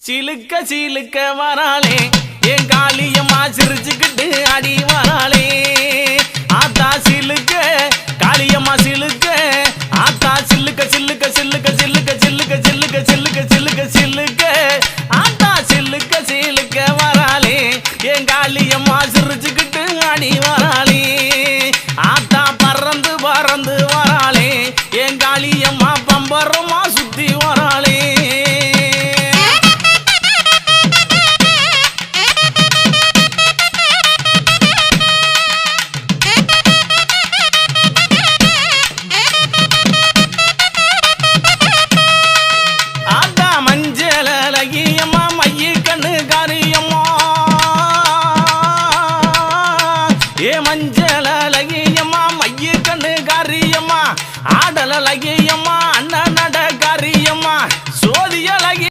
சிலுக்க சிலுக்க வராளே என் காளியம்மா சிரிச்சுக்கிட்டு அடி வராளே ஆத்தா சிலுக்க காளியம்மா சிலுக்க ஆத்தா சில்லுக்க சில்லுக்க சில்லுக்க சில்லுக்க சில்லுக்க சில்லுக்க சில்லுக்க சில்லுக்க சில்லு